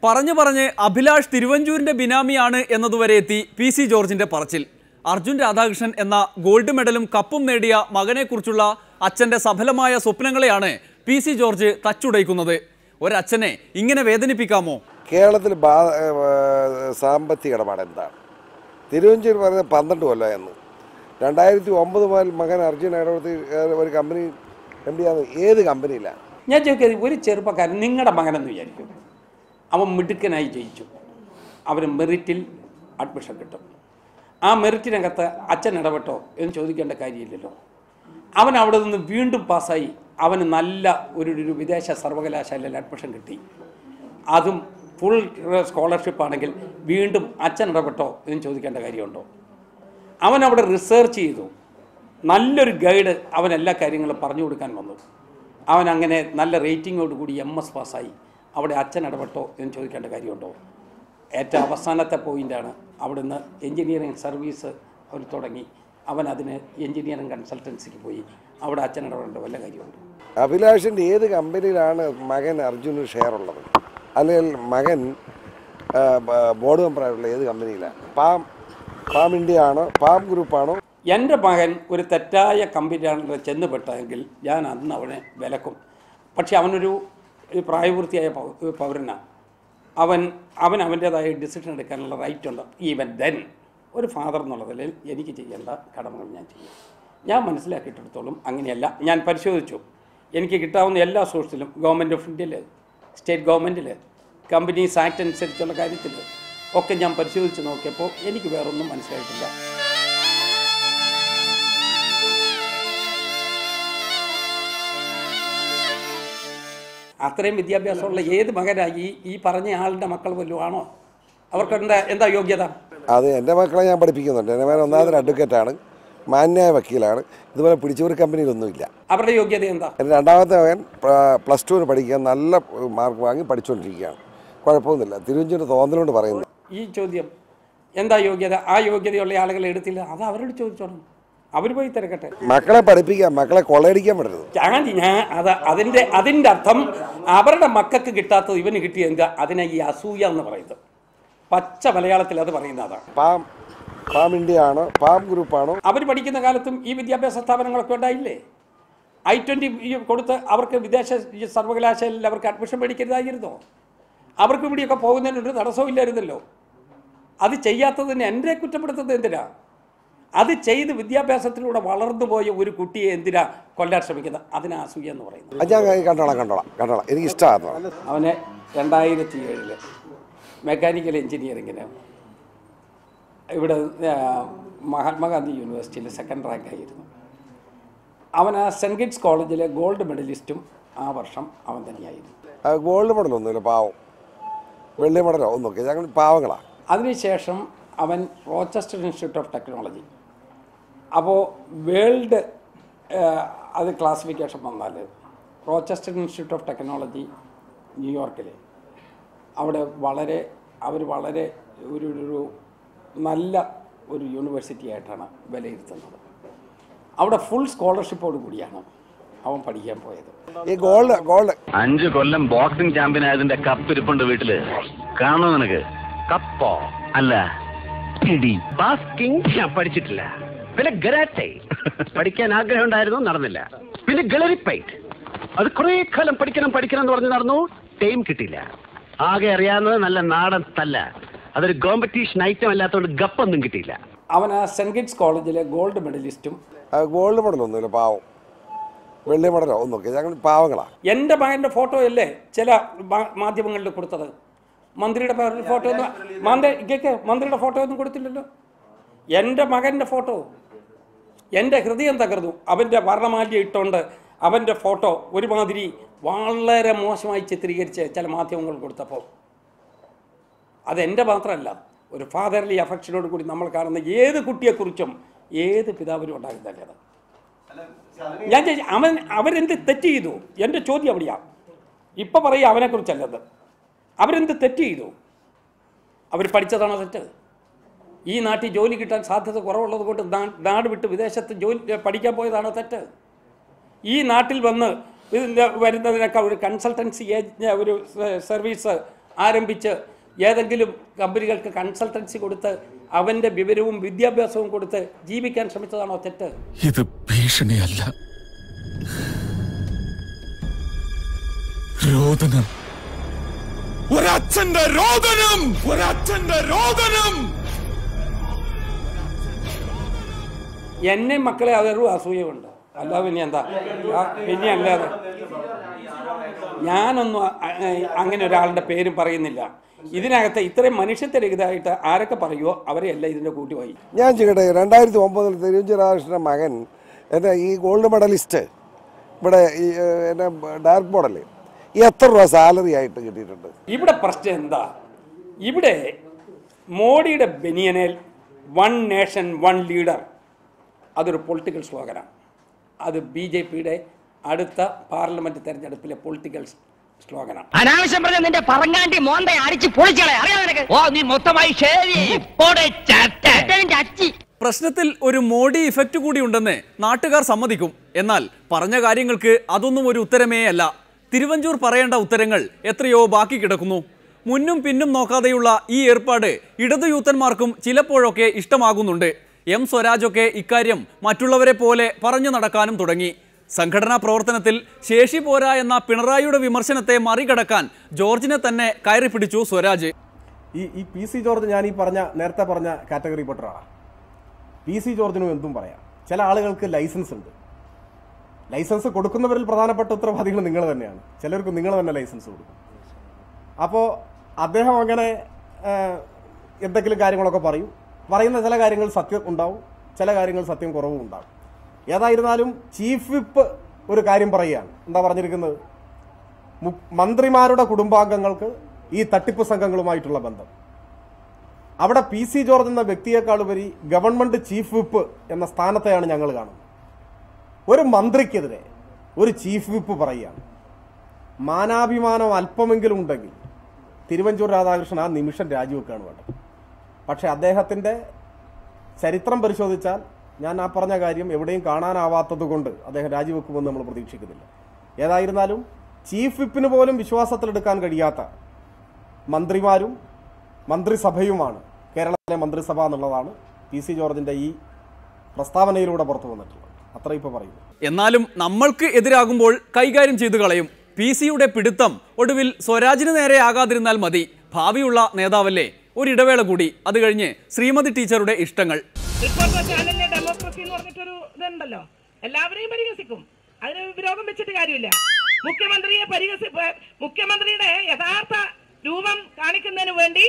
പറഞ്ഞു പറഞ്ഞ് അഭിലാഷ് തിരുവഞ്ചൂരിന്റെ ബിനാമിയാണ് എന്നതുവരെ എത്തി പി സി ജോർജിന്റെ പറച്ചിൽ. അർജുൻ രാധാകൃഷ്ണൻ എന്ന ഗോൾഡ് മെഡലും കപ്പും നേടിയ മകനെക്കുറിച്ചുള്ള അച്ഛന്റെ സഫലമായ സ്വപ്നങ്ങളെയാണ് പി സി ജോർജ് തച്ചുടയ്ക്കുന്നത്. ഒരച്ഛനെ ഇങ്ങനെ വേദനിപ്പിക്കാമോ? കേരളത്തിൽ സാമ്പത്തിക ഇടപാട് എന്താണ്? തിരുവഞ്ചൂർ പറയുന്നത് 12 കൊല്ലം എന്ന്. 2009 മുതൽ മകൻ അർജുൻ ഇടപെടുത്തി ഒരു കമ്പനി MD ആണ്. ഏത് കമ്പനിയിലാണ്? ഞാൻ ചോദിക്കുന്നത്, ഒരു ചെറുപ്പക്കാരൻ നിങ്ങളുടെ മകനെന്ന് വിചാരിക്കും, അവൻ മിടുക്കനായി ജയിച്ചു, അവന് മെറിറ്റിൽ അഡ്മിഷൻ കിട്ടും. ആ മെറിറ്റിനകത്ത് അച്ഛൻ ഇടപെട്ടോ എന്ന് ചോദിക്കേണ്ട കാര്യമില്ലല്ലോ. അവൻ അവിടെ നിന്ന് വീണ്ടും പാസ്സായി, അവന് നല്ല ഒരു വിദേശ സർവകലാശാലയിൽ അഡ്മിഷൻ കിട്ടി, അതും ഫുൾ സ്കോളർഷിപ്പ് ആണെങ്കിൽ വീണ്ടും അച്ഛൻ ഇടപെട്ടോ എന്ന് ചോദിക്കേണ്ട കാര്യമുണ്ടോ? അവൻ അവിടെ റിസർച്ച് ചെയ്തു, നല്ലൊരു ഗൈഡ് അവൻ എല്ലാ കാര്യങ്ങളും പറഞ്ഞു കൊടുക്കാൻ വന്നു. അവൻ അങ്ങനെ നല്ല റേറ്റിങ്ങോടുകൂടി MS പാസ്സായി, അവിടെ അച്ഛൻ ഇടപെട്ടോ എന്ന് ചോദിക്കേണ്ട കാര്യമുണ്ടോ? ഏറ്റവും അവസാനത്തെ പോയിൻ്റാണ്, അവിടുന്ന് എൻജിനീയറിംഗ് സർവീസ് അവർ തുടങ്ങി, അവൻ അതിന് എൻജിനീയറിംഗ് കൺസൾട്ടൻസിക്ക് പോയി, അവിടെ അച്ഛൻ ഇടപെടേണ്ട വല്ല കാര്യമുണ്ട്? അഭിലാഷിൻ്റെ ഏത് കമ്പനിയിലാണ് മകൻ അർജുന് ഷെയർ ഉള്ളത്? അല്ലെങ്കിൽ മകൻ ബോർഡ് മെമ്പറായിട്ടുള്ള ഏത് കമ്പനിയിലാണ്? പാം ഇന്ത്യ ആണോ, പാം ഗ്രൂപ്പാണോ? എൻ്റെ മകൻ ഒരു തെറ്റായ കമ്പനിയാണ് ചെന്നുപെട്ടതെങ്കിൽ ഞാൻ അന്ന് അവനെ വിലക്കും. പക്ഷെ അവനൊരു പ്രായപൂർത്തിയായ പൗരനാണ്. അവൻ്റേതായ ഡിസിഷൻ എടുക്കാനുള്ള റൈറ്റ് ഉണ്ട്. ഈവൻ ദെൻ ഒരു ഫാദർ എന്നുള്ളതിൽ എനിക്ക് ചെയ്യേണ്ട കടമകൾ ഞാൻ ചെയ്യും. ഞാൻ മനസ്സിലാക്കിയിടത്തോളം അങ്ങനെയല്ല. ഞാൻ പരിശോധിച്ചു, എനിക്ക് കിട്ടാവുന്ന എല്ലാ സോഴ്സിലും, ഗവൺമെൻറ് ഓഫ് ഇന്ത്യയിൽ, സ്റ്റേറ്റ് ഗവൺമെൻറ്റിൽ, കമ്പനീസ് ആക്ട് അനുസരിച്ചുള്ള കാര്യത്തിൽ ഒക്കെ ഞാൻ പരിശോധിച്ച് നോക്കിയപ്പോൾ എനിക്ക് വേറൊന്നും മനസ്സിലായിട്ടില്ല. അത്രയും വിദ്യാഭ്യാസമുള്ള ഏത് മകനായി ഈ പറഞ്ഞ ആളുടെ മക്കൾ വല്ലതും ആണോ? അവർക്ക് എന്താ യോഗ്യത? അത് എൻ്റെ മക്കളെ ഞാൻ പഠിപ്പിക്കുന്നുണ്ട്. എൻ്റെ മകൻ ഒന്നാമതൊരു അഡ്വക്കേറ്റാണ്, മാന്യായ വക്കീലാണ്. ഇതുപോലെ പിടിച്ചൊരു കമ്പനിയിലൊന്നുമില്ല. അവരുടെ യോഗ്യത എന്താ? എൻ്റെ രണ്ടാമത്തെ മകൻ +2 പഠിക്കാൻ നല്ല മാർക്ക് വാങ്ങി പഠിച്ചുകൊണ്ടിരിക്കുകയാണ്. കുഴപ്പമൊന്നുമില്ല. തിരുവഞ്ചൂരിൻ്റെ തോന്നലുകൊണ്ട് പറയുന്നു. ഈ ചോദ്യം എന്താ യോഗ്യത? ആ യോഗ്യതയുള്ള ആളുകളെ എടുത്തില്ല, അത് അവരോട് ചോദിച്ചോണം, അവർ പോയി തിരക്കട്ടെ. മക്കളെ പഠിപ്പിക്കാം, മക്കളെ കൊള്ളയടിക്കാൻ പറ്റരുത്. അതിൻ്റെ അർത്ഥം അവരുടെ മക്കൾക്ക് കിട്ടാത്തത് ഇവന് കിട്ടിയ എന്താ? അതിനെ ഈ അസൂയ എന്ന് പറയുന്നത്. പച്ച മലയാളത്തിൽ അത് പറയുന്ന അതാണ്. പാം ഇന്ത്യ ആണോ, പാം ഗ്രൂപ്പാണോ? അവർ പഠിക്കുന്ന കാലത്തും ഈ വിദ്യാഭ്യാസ സ്ഥാപനങ്ങളൊക്കെ ഉണ്ടായില്ലേ? I-20 കൊടുത്ത് അവർക്ക് വിദേശ സർവകലാശാലയിൽ അവർക്ക് അഡ്മിഷൻ മേടിക്കരുതായിരുന്നോ? അവർക്ക് ഇവിടെയൊക്കെ പോകുന്നതിനൊരു തടസ്സവും ഇല്ലായിരുന്നല്ലോ. അത് ചെയ്യാത്തതിന് എന്നെ കുറ്റപ്പെടുത്തുന്നത് എന്തിനാ? അത് ചെയ്ത് വിദ്യാഭ്യാസത്തിലൂടെ വളർന്നു പോയ ഒരു കുട്ടിയെ എന്തിനാ കൊല്ലാൻ ശ്രമിക്കുന്നത്? അതിനാ അസൂയ എന്ന് പറയുന്നത്. കണ്ടോളാം എനിക്ക് ഇഷ്ടമാണ്. അവന് 2007 മെക്കാനിക്കൽ എഞ്ചിനീയറിങ്ങിന് ഇവിടെ മഹാത്മാഗാന്ധി യൂണിവേഴ്സിറ്റിയിൽ 2nd റാങ്ക് ആയിരുന്നു. അവൻ ആ സെൻറ്റ് കിറ്റ്സ് കോളേജിലെ ഗോൾഡ് മെഡലിസ്റ്റും ആ വർഷം അവൻ തന്നെയായിരുന്നു. ഗോൾഡ് മെഡലൊന്നുമില്ല, പാവം. വെള്ളി മെഡലോ ഒന്നൊക്കെ ഞങ്ങൾ പാവങ്ങളാണ്. അതിനുശേഷം അവൻ റോച്ചസ്റ്റർ ഇൻസ്റ്റിറ്റ്യൂട്ട് ഓഫ് ടെക്നോളജി, അപ്പോൾ വേൾഡ് അത് ക്ലാസിഫിക്കേഷൻ വന്നാൽ റോച്ചസ്റ്റർ ഇൻസ്റ്റിറ്റ്യൂട്ട് ഓഫ് ടെക്നോളജി ന്യൂയോർക്കിൽ അവിടെ അവർ വളരെ ഒരു നല്ല ഒരു യൂണിവേഴ്സിറ്റി ആയിട്ടാണ് വിലയിരുത്തുന്നത്. അവിടെ ഫുൾ സ്കോളർഷിപ്പോട് കൂടിയാണ് അവൻ പഠിക്കാൻ പോയത്. ഈ ഗോൾഡ് 5 കൊല്ലം ബോക്സിംഗ് ചാമ്പ്യൻ ആയതിന്റെ കപ്പ് ഇരിപ്പുണ്ട് വീട്ടില്, കാണോ നിനക്ക്? കപ്പോ അല്ല, ബാസ്കിംഗ് ഞാൻ പഠിച്ചിട്ടില്ല. പിന്നെ ഗരാറ്റെ പഠിക്കാൻ ആഗ്രഹം ഉണ്ടായിരുന്നു, നടന്നില്ല. പിന്നെ ഗളരിപ്പൈറ്റ്, അത് കുറെ കാലം പഠിക്കണം എന്ന് പറഞ്ഞ് നടന്നു, ടൈം കിട്ടിയില്ല. ആകെ അറിയാവുന്നത് നല്ല നാടൻ തല്ല, അതൊരു കോമ്പറ്റീഷൻ ഐറ്റം അല്ലാത്തതുകൊണ്ട് ഗപ്പൊന്നും കിട്ടിയില്ല. അവൻ ആ സെൻറ്റ് കിറ്റ്സ് കോളേജിലെ ഗോൾഡ് മെഡലിസ്റ്റും. ഗോൾഡ് മെഡലൊന്നുമില്ല, പാവം. വെള്ളി മെഡലോ ഒന്നൊക്കെ ഞങ്ങൾ പാവങ്ങളാണ്. എൻ്റെ മകൻ്റെ ഫോട്ടോ അല്ലേ ചില മാധ്യമങ്ങളിൽ കൊടുത്തത്? മന്ത്രിയുടെ ഫോട്ടോ ഒന്നും മന്ത്രിയുടെ ഫോട്ടോ ഒന്നും കൊടുത്തില്ലല്ലോ. എൻ്റെ മകൻ്റെ ഫോട്ടോ, എൻ്റെ ഹൃദയം തകർന്നു. അവൻ്റെ വർണ്ണമാല്യം ഇട്ടുകൊണ്ട് അവൻ്റെ ഫോട്ടോ ഒരുമാതിരി വളരെ മോശമായി ചിത്രീകരിച്ച് ചില മാധ്യമങ്ങൾ കൊടുത്തപ്പോൾ, അതെൻ്റെ മാത്രമല്ല, ഒരു ഫാദർലി അഫക്ഷനോട് കൂടി നമ്മൾ കാണുന്ന ഏത് കുട്ടിയെക്കുറിച്ചും ഏത് പിതാവിനും ഉണ്ടാകുന്നതല്ലേ അത്. ഞാൻ അവരെന്ത് തെറ്റ് ചെയ്തു? എൻ്റെ ചോദ്യം അവിടെയാണ്. ഇപ്പം പറയുക അവനെക്കുറിച്ചല്ലത്. അവരെന്ത് തെറ്റ് ചെയ്തു? അവർ പഠിച്ചതാണോ തെറ്റ്? ഈ നാട്ടിൽ ജോലി കിട്ടാൻ സാധ്യത കുറവുള്ളത് കൊണ്ട് നാട് വിട്ട് വിദേശത്ത് പഠിക്കാൻ പോയതാണോ തെറ്റ്? ഈ നാട്ടിൽ വന്ന് വരുന്നതിനൊക്കെ ഒരു കൺസൾട്ടൻസി ഒരു സർവീസ് ആരംഭിച്ച് ഏതെങ്കിലും കമ്പനികൾക്ക് കൺസൾട്ടൻസി കൊടുത്ത് അവൻ്റെ വിവരവും വിദ്യാഭ്യാസവും കൊടുത്ത് ജീവിക്കാൻ ശ്രമിച്ചതാണോ തെറ്റ്? ഇത് ഭീഷണിയല്ല, രോദനം. ഒരച്ഛന്റെ രോദനം, ഒരച്ഛന്റെ രോദനം. എന്നെ മക്കളെ അതൊരു അസൂയമുണ്ട്, അല്ലാതെ ഇനി എന്താ? ഇനി അല്ലാതെ ഞാനൊന്നും അങ്ങനെ ഒരാളുടെ പേരും പറയുന്നില്ല. ഇതിനകത്ത് ഇത്രയും മനുഷ്യത്വരഹിതമായിട്ട് ആരൊക്കെ പറയുമോ അവരെയല്ല ഇതിൻ്റെ കൂട്ടിപ്പോയി. ഞാൻ ചെയ്യട്ടെ, 2009 തിരുവഞ്ചൂർ രാധാകൃഷ്ണൻ്റെ മകൻ എൻ്റെ ഈ ഗോൾഡ് മെഡലിസ്റ്റ് ഇവിടെ ഈ എൻ്റെ ഡയറക്ട് മോഡൽ എത്ര രൂപ സാലറി ആയിട്ട് കിട്ടിയിട്ടുണ്ട്? ഇവിടെ പ്രശ്നം എന്താ? ഇവിടെ മോഡിയുടെ ബനിയനിൽ വൺ നേഷൻ വൺ ലീഡർ അതൊരു പൊളിറ്റിക്കൽ സ്ലോഗനാണ്. അത് BJPയുടെ അടുത്ത പാർലമെന്റ് തെരഞ്ഞെടുപ്പിലെ പൊളിറ്റിക്കൽ സ്ലോഗനാണ്. അനാവശ്യം പറഞ്ഞ നിന്റെ പറങ്ങാണ്ടി മോന്തെ അടിച്ച് പൊളിച്ചളെ അറിയാം നിനക്ക്. ഓ നീ മൊത്തമായി പ്രശ്നത്തിൽ ഒരു മോഡി ഇഫക്റ്റ് കൂടി ഉണ്ടെന്ന് നാട്ടുകാർ സമ്മതിക്കും. എന്നാൽ പറഞ്ഞ കാര്യങ്ങൾക്ക് അതൊന്നും ഒരു ഉത്തരമേ അല്ല. തിരുവഞ്ചൂർ പറയേണ്ട ഉത്തരങ്ങൾ എത്രയോ ബാക്കി കിടക്കുന്നു. മുന്നും പിന്നും നോക്കാതെയുള്ള ഈ ഏർപ്പാട് ഇടതു യൂത്തന്മാർക്കും ചിലപ്പോഴൊക്കെ ഇഷ്ടമാകുന്നുണ്ട്. എം സ്വരാജൊക്കെ ഇക്കാര്യം മറ്റുള്ളവരെ പോലെ പറഞ്ഞു നടക്കാനും തുടങ്ങി. സംഘടനാ പ്രവർത്തനത്തിൽ ശേഷി പോരാ എന്ന പിണറായിയുടെ വിമർശനത്തെ മറികടക്കാൻ ജോർജിനെ തന്നെ കയറി പിടിച്ചു സ്വരാജ്. ഈ PC ജോർജ് ഞാൻ നേരത്തെ പറഞ്ഞ കാറ്റഗറി പെട്ടൊരാളാണ്. PC ജോർജിനും എന്തും പറയാം. ചില ആളുകൾക്ക് ലൈസൻസ് ഉണ്ട്. ലൈസൻസ് കൊടുക്കുന്നവരിൽ പ്രധാനപ്പെട്ട ഉത്തരവാദികൾ നിങ്ങൾ തന്നെയാണ്. ചിലർക്ക് നിങ്ങൾ തന്നെ ലൈസൻസ് കൊടുക്കും. അപ്പോൾ അദ്ദേഹം അങ്ങനെ എന്തെങ്കിലും കാര്യങ്ങളൊക്കെ പറയുന്ന ചില കാര്യങ്ങൾ സത്യം ഉണ്ടാവും, ചില കാര്യങ്ങൾ സത്യം കുറവും ഉണ്ടാവും. ഏതായിരുന്നാലും ചീഫ് വിപ്പ് ഒരു കാര്യം പറയുകയാണ്. എന്താ പറഞ്ഞിരിക്കുന്നത്? മന്ത്രിമാരുടെ കുടുംബാംഗങ്ങൾക്ക് ഈ തട്ടിപ്പ് സംഘങ്ങളുമായിട്ടുള്ള ബന്ധം. അവിടെ PC ജോർജ് എന്ന വ്യക്തിയേക്കാൾ ഉപരി ഗവൺമെന്റ് ചീഫ് വിപ്പ് എന്ന സ്ഥാനത്തെയാണ് ഞങ്ങൾ കാണുന്നത്. ഒരു മന്ത്രിക്കെതിരെ ഒരു ചീഫ് വിപ്പ് പറയുകയാണ്. മാനാഭിമാനം അല്പമെങ്കിലും ഉണ്ടെങ്കിൽ തിരുവഞ്ചൂർ രാധാകൃഷ്ണൻ ആ നിമിഷം രാജിവെക്കുകയാണ് വേണ്ടത്. പക്ഷേ അദ്ദേഹത്തിൻ്റെ ചരിത്രം പരിശോധിച്ചാൽ ഞാൻ ആ പറഞ്ഞ കാര്യം എവിടെയും കാണാനാവാത്തത് കൊണ്ട് അദ്ദേഹം രാജിവെക്കുമെന്ന് നമ്മൾ പ്രതീക്ഷിക്കുന്നില്ല. ഏതായിരുന്നാലും ചീഫ് വിപ്പിന് പോലും വിശ്വാസത്തിലെടുക്കാൻ കഴിയാത്ത മന്ത്രിമാരും മന്ത്രിസഭയുമാണ് കേരളത്തിലെ മന്ത്രിസഭ എന്നുള്ളതാണ് PC ജോർജിൻ്റെ ഈ പ്രസ്താവനയിലൂടെ പുറത്തു വന്നിട്ടുള്ളത്. അത്ര ഇപ്പോൾ പറയുന്നു. എന്നാലും നമ്മൾക്ക് എതിരാകുമ്പോൾ കൈകാര്യം ചെയ്തു കളയും. PC-യുടെ പിടുത്തം ഒടുവിൽ സ്വരാജിന് നേരെ ആകാതിരുന്നാൽ മതി. ഭാവിയുള്ള നേതാവല്ലേ. ഒരിടവേള കൂടി, അത് കഴിഞ്ഞ് ശ്രീമതി ടീച്ചറുടെ ഇഷ്ടങ്ങൾ. ഡെമോക്രസി എന്ന് പറഞ്ഞിട്ടൊരു ഇതുണ്ടല്ലോ, എല്ലാവരെയും പരിഹസിക്കും. അതിന് വിരോധം വെച്ചിട്ട് കാര്യമില്ല. മുഖ്യമന്ത്രിയുടെ യഥാർത്ഥ രൂപം കാണിക്കുന്നതിന് വേണ്ടി